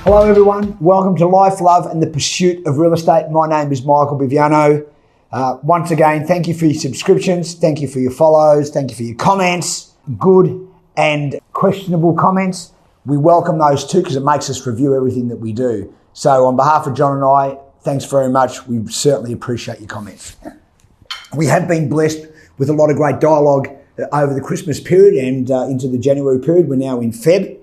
Hello everyone, welcome to Life, Love and the Pursuit of Real Estate. My name is Michael Biviano. Once again, thank you for your subscriptions, thank you for your follows, thank you for your comments, good and questionable comments. We welcome those too because it makes us review everything that we do. So on behalf of John and I, thanks very much. We certainly appreciate your comments. We have been blessed with a lot of great dialogue over the Christmas period and into the January period. We're now in Feb.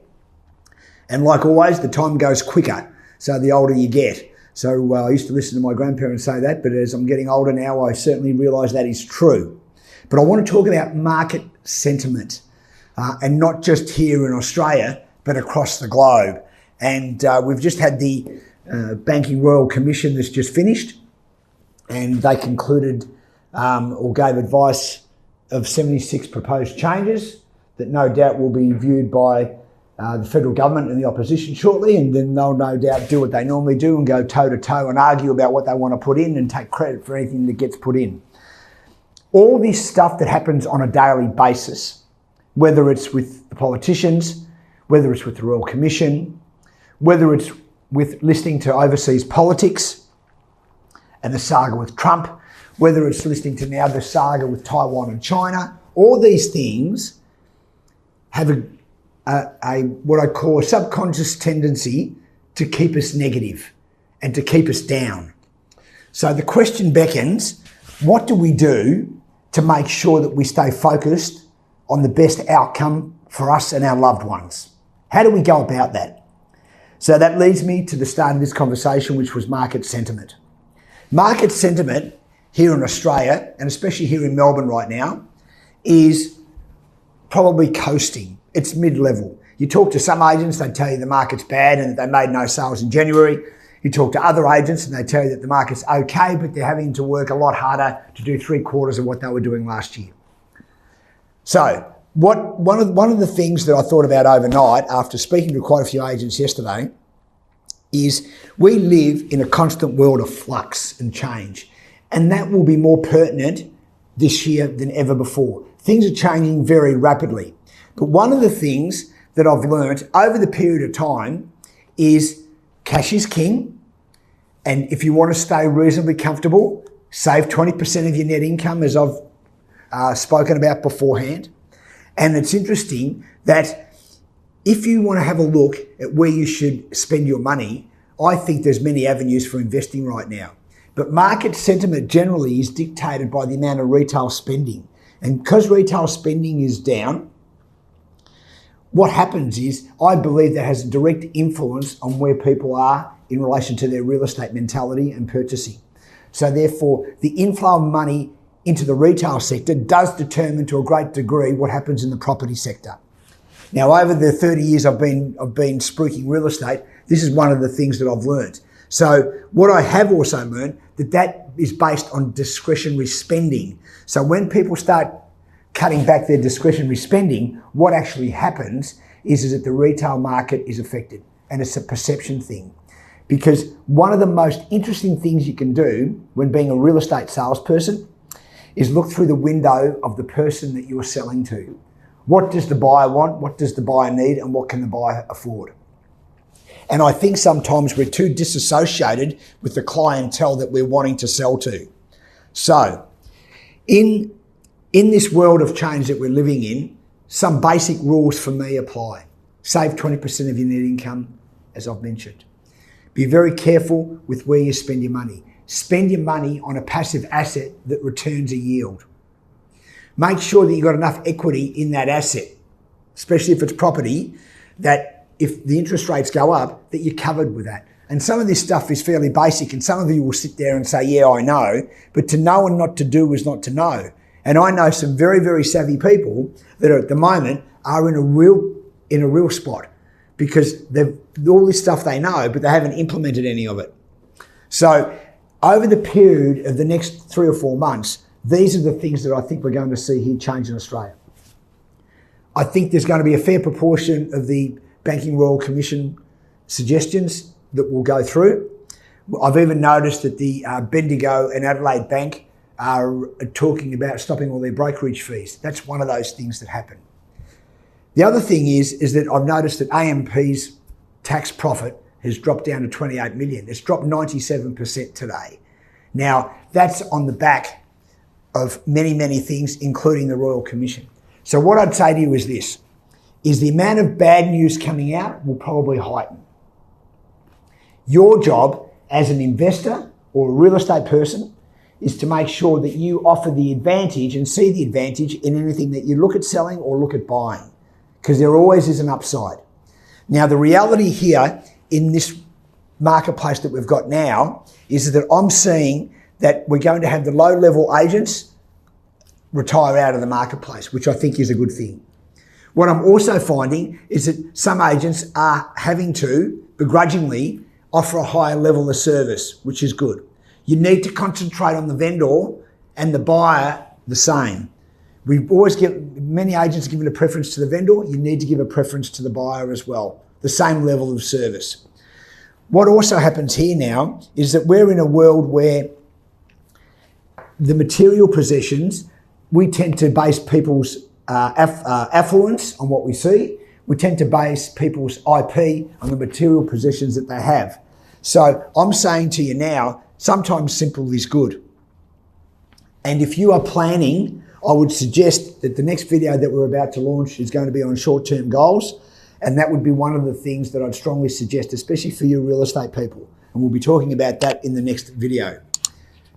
And like always, the time goes quicker, so the older you get. So I used to listen to my grandparents say that, but as I'm getting older now, I certainly realise that is true. But I want to talk about market sentiment, and not just here in Australia, but across the globe. And we've just had the Banking Royal Commission that's just finished, and they concluded or gave advice of 76 proposed changes that no doubt will be viewed by the federal government and the opposition shortly, and then they'll no doubt do what they normally do and go toe to toe and argue about what they want to put in and take credit for anything that gets put in. All this stuff that happens on a daily basis, whether it's with the politicians, whether it's with the Royal Commission, whether it's with listening to overseas politics and the saga with Trump, whether it's listening to now the saga with Taiwan and China, all these things have a what I call a subconscious tendency to keep us negative and to keep us down. So the question beckons, what do we do to make sure that we stay focused on the best outcome for us and our loved ones? How do we go about that? So that leads me to the start of this conversation, which was market sentiment. Market sentiment here in Australia, and especially here in Melbourne right now, is probably coasting. It's mid-level. You talk to some agents, they tell you the market's bad and that they made no sales in January. You talk to other agents and they tell you that the market's okay, but they're having to work a lot harder to do 3/4 of what they were doing last year. So one of the things that I thought about overnight after speaking to quite a few agents yesterday is we live in a constant world of flux and change, and that will be more pertinent this year than ever before. Things are changing very rapidly. But one of the things that I've learnt over the period of time is cash is king. And if you want to stay reasonably comfortable, save 20% of your net income, as I've spoken about beforehand. And it's interesting that if you want to have a look at where you should spend your money, I think there's many avenues for investing right now. But market sentiment generally is dictated by the amount of retail spending. And because retail spending is down, what happens is, I believe that has a direct influence on where people are in relation to their real estate mentality and purchasing. So therefore, the inflow of money into the retail sector does determine to a great degree what happens in the property sector. Now, over the 30 years I've been spruiking real estate, this is one of the things that I've learned. So what I have also learned, that is based on discretionary spending. So when people start cutting back their discretionary spending, what actually happens is that the retail market is affected, and it's a perception thing. Because one of the most interesting things you can do when being a real estate salesperson is look through the window of the person that you're selling to. What does the buyer want? What does the buyer need? And what can the buyer afford? And I think sometimes we're too disassociated with the clientele that we're wanting to sell to. So in this world of change that we're living in, some basic rules for me apply. Save 20% of your net income, as I've mentioned. Be very careful with where you spend your money. Spend your money on a passive asset that returns a yield. Make sure that you've got enough equity in that asset, especially if it's property, that if the interest rates go up, that you're covered with that. And some of this stuff is fairly basic, and some of you will sit there and say, yeah, I know, but to know and not to do is not to know. And I know some very, very savvy people that are at the moment are in a real spot because they've all this stuff they know, but they haven't implemented any of it. So over the period of the next 3 or 4 months, these are the things that I think we're going to see here change in Australia. I think there's going to be a fair proportion of the Banking Royal Commission suggestions that will go through. I've even noticed that the Bendigo and Adelaide Bank are talking about stopping all their brokerage fees. That's one of those things that happen. The other thing is that I've noticed that AMP's tax profit has dropped down to 28 million. It's dropped 97% today. Now, that's on the back of many, many things, including the Royal Commission. So what I'd say to you is this, is the amount of bad news coming out will probably heighten. Your job as an investor or a real estate person is to make sure that you offer the advantage and see the advantage in anything that you look at selling or look at buying, because there always is an upside. Now, the reality here in this marketplace that we've got now is that I'm seeing that we're going to have the low-level agents retire out of the marketplace, which I think is a good thing. What I'm also finding is that some agents are having to, begrudgingly, offer a higher level of service, which is good. You need to concentrate on the vendor and the buyer the same. We always many agents giving a preference to the vendor. You need to give a preference to the buyer as well, the same level of service. What also happens here now is that we're in a world where the material possessions, we tend to base people's affluence on what we see. We tend to base people's IP on the material possessions that they have. So I'm saying to you now, sometimes simple is good. And if you are planning, I would suggest that the next video that we're about to launch is going to be on short-term goals. And that would be one of the things that I'd strongly suggest, especially for you real estate people. And we'll be talking about that in the next video.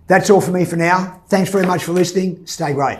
That's all for me for now. Thanks very much for listening. Stay great.